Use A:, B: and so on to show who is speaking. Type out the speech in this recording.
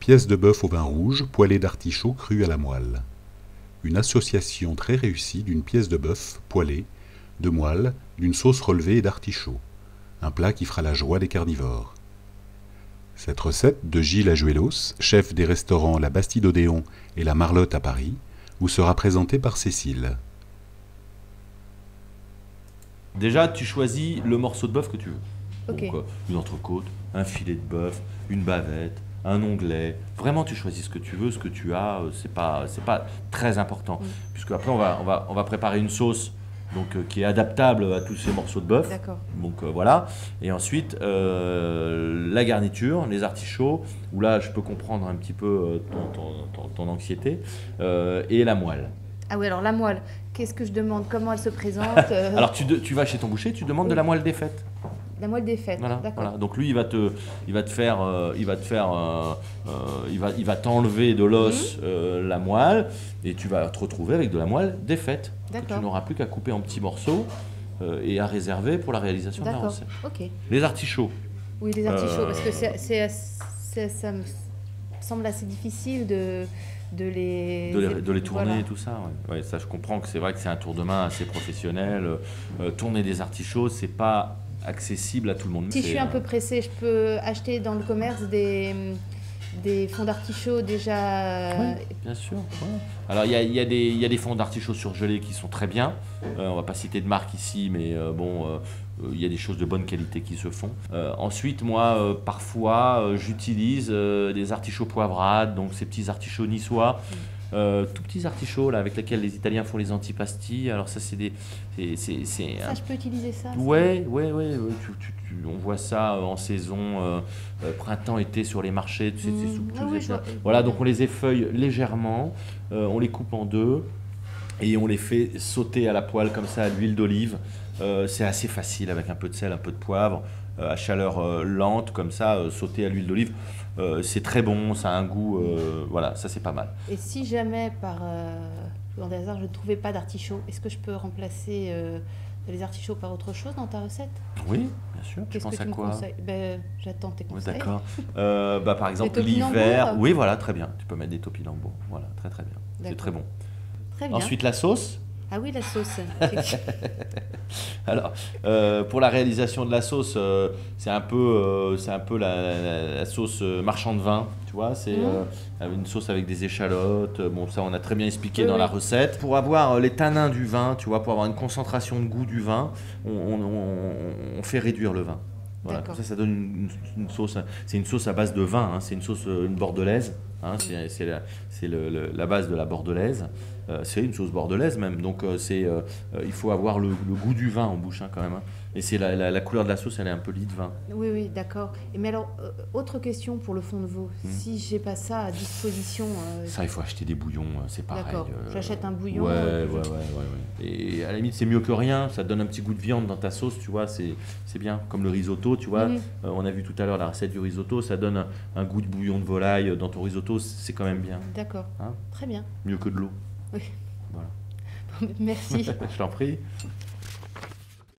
A: Pièce de bœuf au vin rouge, poêlée d'artichaut cru à la moelle. Une association très réussie d'une pièce de bœuf poêlée, de moelle, d'une sauce relevée et d'artichaut. Un plat qui fera la joie des carnivores. Cette recette de Gilles Ajuelos, chef des restaurants La Bastide Odéon et La Marlotte à Paris, vous sera présentée par Cécile.
B: Déjà, tu choisis le morceau de bœuf que tu veux.
C: Ok.
B: Donc, une entrecôte, un filet de bœuf, une bavette, un onglet. Vraiment, tu choisis ce que tu veux, ce que tu as. C'est pas très important. Puisque après, on va préparer une sauce donc, qui est adaptable à tous ces morceaux de bœuf.
C: D'accord.
B: Donc voilà. Et ensuite, la garniture, les artichauts, où là, je peux comprendre un petit peu ton anxiété, et la moelle.
C: Ah oui, alors la moelle, qu'est-ce que je demande? Comment elle se présente?
B: Alors tu vas chez ton boucher, tu demandes de la moelle défaite.
C: La moelle défaite,
B: Voilà,
C: d'accord.
B: voilà. Donc lui, il va t'enlever de l'os la moelle, et tu vas te retrouver avec de la moelle défaite. Que
C: D'accord.
B: tu n'auras plus qu'à couper en petits morceaux et à réserver pour la réalisation de la
C: D'accord,
B: recette.
C: ok.
B: Les artichauts.
C: Oui, les artichauts, parce que ça me semble assez difficile de les
B: tourner
C: voilà.
B: et tout ça. Ouais. Ouais, ça, je comprends que c'est vrai que c'est un tour de main assez professionnel. Tourner des artichauts, c'est pas accessible à tout le monde.
C: Si je suis un peu pressée, je peux acheter dans le commerce des fonds d'artichauts déjà.
B: Oui, bien sûr. Ouais. Alors il y a des fonds d'artichauts surgelés qui sont très bien. On va pas citer de marque ici, mais il y a des choses de bonne qualité qui se font. Ensuite, moi, parfois, j'utilise des artichauts poivrades, donc ces petits artichauts niçois. Tout petits artichauts là, avec lesquels les Italiens font les antipastis. Alors ça, c'est des...
C: Ça, je peux utiliser ça?
B: Ouais. On voit ça en saison, printemps-été sur les marchés. Tu sais, ces soupes,
C: Ah oui, je vois.
B: voilà, donc on les effeuille légèrement, on les coupe en deux et on les fait sauter à la poêle comme ça à l'huile d'olive. C'est assez facile avec un peu de sel, un peu de poivre, à chaleur lente comme ça, sauter à l'huile d'olive. C'est très bon, ça a un goût, voilà, ça c'est pas mal.
C: Et si jamais par hasard je ne trouvais pas d'artichaut, est-ce que je peux remplacer les artichauts par autre chose dans ta recette?
B: Oui, bien sûr. Tu
C: Qu'est-ce
B: penses
C: que
B: à
C: tu me
B: quoi?
C: conseilles? J'attends tes
B: Oui,
C: conseils.
B: d'accord. Par exemple,
C: Des topinambours?
B: l'hiver. Oui, voilà, très bien. Tu peux mettre des topinambours. Voilà, très bien. C'est
C: D'accord.
B: très bon.
C: Très bien.
B: Ensuite, la sauce.
C: Ah oui, la sauce.
B: Alors, pour la réalisation de la sauce, c'est un peu la sauce marchand de vin, tu vois. C'est une sauce avec des échalotes. Bon, ça, on a très bien expliqué
C: Oui,
B: dans la
C: oui.
B: recette. Pour avoir les tanins du vin, tu vois, pour avoir une concentration de goût du vin, on fait réduire le vin. Voilà, comme ça donne une sauce. C'est une sauce à base de vin, hein, c'est une sauce, une bordelaise. Hein, c'est la base de la bordelaise. C'est une sauce bordelaise même. Donc il faut avoir le goût du vin en bouche hein, quand même. Hein. Et c'est la couleur de la sauce, elle est un peu lit de vin.
C: Oui, d'accord. Mais alors, autre question pour le fond de veau. Si j'ai pas ça à disposition.
B: Ça, il faut acheter des bouillons, c'est pareil.
C: D'accord. J'achète un bouillon.
B: Ouais. Et à la limite, c'est mieux que rien. Ça te donne un petit goût de viande dans ta sauce, tu vois. C'est bien. Comme le risotto, tu vois. On a vu tout à l'heure la recette du risotto. Ça donne un goût de bouillon de volaille dans ton risotto. C'est quand même bien.
C: D'accord.
B: Hein?
C: Très bien.
B: Mieux que de l'eau.
C: Oui.
B: Voilà.
C: Merci.
B: Je t'en prie.